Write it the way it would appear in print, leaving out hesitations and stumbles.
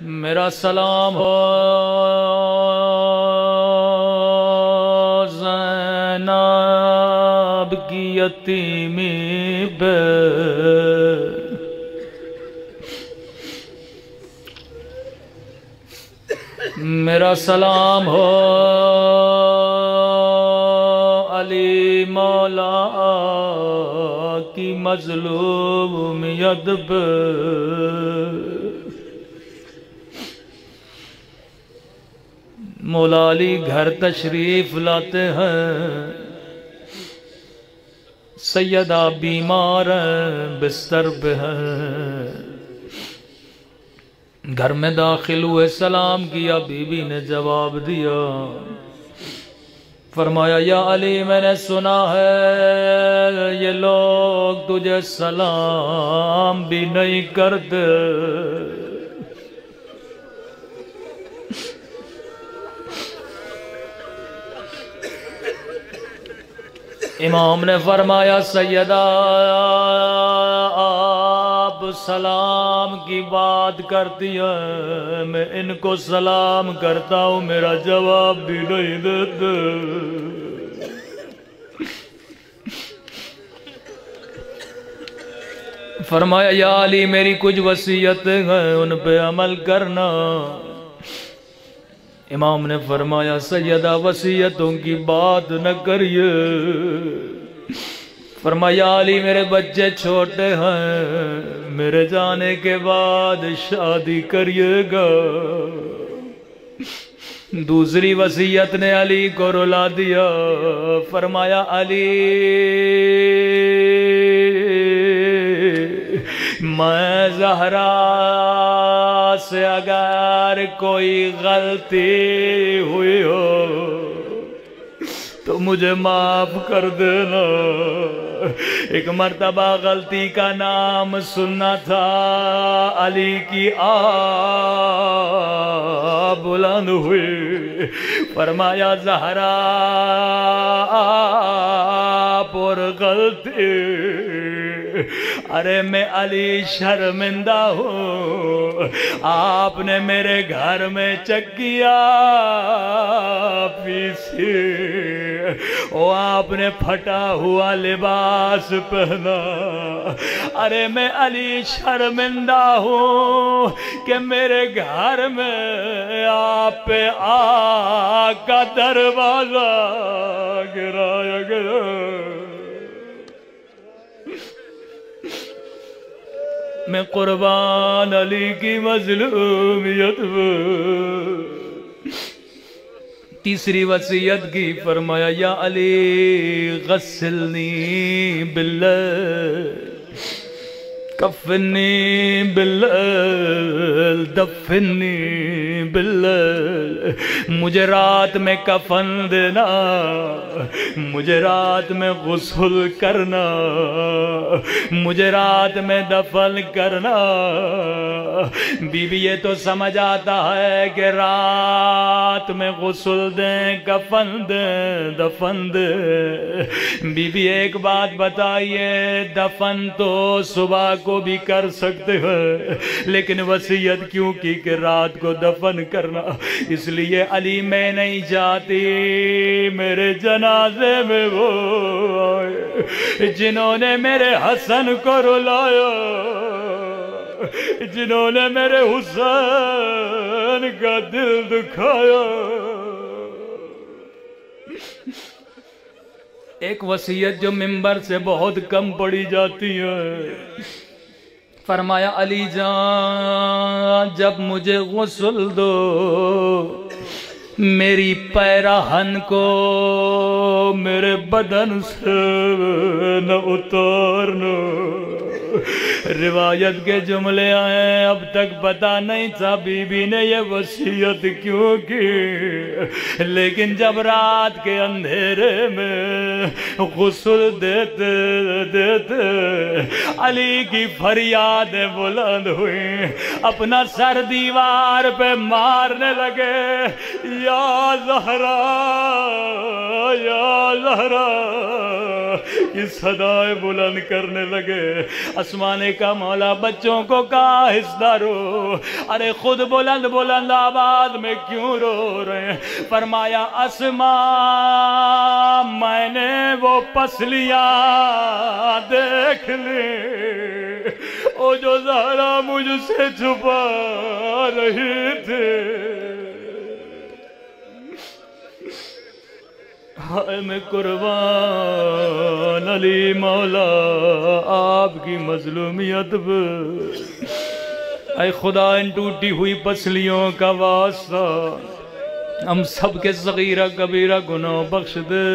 میرا سلام ہو زینب کی یتیمی پہ، میرا سلام ہو علی مولا کی مظلومیت پہ، مولا علی گھر تشریف لاتے ہیں، سیدہ بیمار ہیں، بستر پہ ہیں، گھر میں داخل ہوئے، سلام کیا، بی بی نے جواب دیا، فرمایا یا علی میں نے سنا ہے یہ لوگ تجھے سلام بھی نہیں کرتے۔ امام نے فرمایا سیدہ آپ سلام کی بات کرتی ہیں، میں ان کو سلام کرتا ہوں، میرا جواب بھی نہیں دیتے۔ فرمایا یا علی میری کچھ وصیتیں ہیں، ان پہ عمل کرنا۔ امام نے فرمایا سیدہ وصیتوں کی بات نہ کریے۔ فرمایا علی میرے بچے چھوٹے ہیں، میرے جانے کے بعد شادی کریے گا۔ دوسری وصیت نے علی کو رلا دیا، فرمایا علی میں زہرا سے اگر کوئی غلطی ہوئی ہو تو مجھے معاف کر دینا۔ ایک مرتبہ غلطی کا نام سننا تھا، علی کی آہ بلند ہوئی، فرمایا زہرا پر غلطی، ارے میں علی شرمندہ ہوں، آپ نے میرے گھر میں چکیا پیسی، آپ نے پھٹا ہوا لباس پہنا، ارے میں علی شرمندہ ہوں کہ میرے گھر میں آپ پہ آگ کا دروازہ گرایا گیا۔ میں قربان علی کی مظلومیت میں۔ تیسری وصیت کی، فرمایا یا علی غسلنی باللیل کفنی باللیل دفنی باللیل، مجھے رات میں کفن دینا، مجھے رات میں غسل کرنا، مجھے رات میں دفن کرنا۔ بی بی یہ تو سمجھ آتا ہے کہ رات میں غسل دیں، کفن دیں، دفن دیں۔ بی بی ایک بات بتائیے، دفن تو صبح کو بھی کر سکتے ہیں، لیکن وصیت کیوں کی کہ رات کو دفن کرنا؟ اس لیے علی میں نہیں چاہتی میرے جنازے میں وہ آئے جنہوں نے میرے حسن کو رلایا، جنہوں نے میرے حسین کا دل دکھایا۔ ایک وصیت جو منبر سے بہت کم پڑھی جاتی ہے، فرمایا علی جان جب مجھے غسل دو، میری پیراہن کو میرے بدن سے نہ اتارنا۔ روایت کے جملے آئے، اب تک پتا نہیں تھا بی بی نے یہ وصیت کیوں کی، لیکن جب رات کے اندھیرے میں غسل دیتے دیتے علی کی فریادیں بلند ہوئی، اپنا سر دیوار پہ مارنے لگے، یا زہرا یا زہرا کی صدائیں بلند کرنے لگے۔ آسمان کہا مولا بچوں کو کہا حصہ رو، ارے خود بلند بلند آواز میں کیوں رو رہے ہیں؟ فرمایا اسماء میں نے وہ پسلیاں دیکھ لی او جو زہرا مجھ سے چھپا رہی تھی، ہائے میں قربان علی مولا آپ کی مظلومیت پر، اے خدا ان ٹوٹی ہوئی پسلیوں کا واسطہ ہم سب کے صغیرہ کبیرہ گناہ بخش دے۔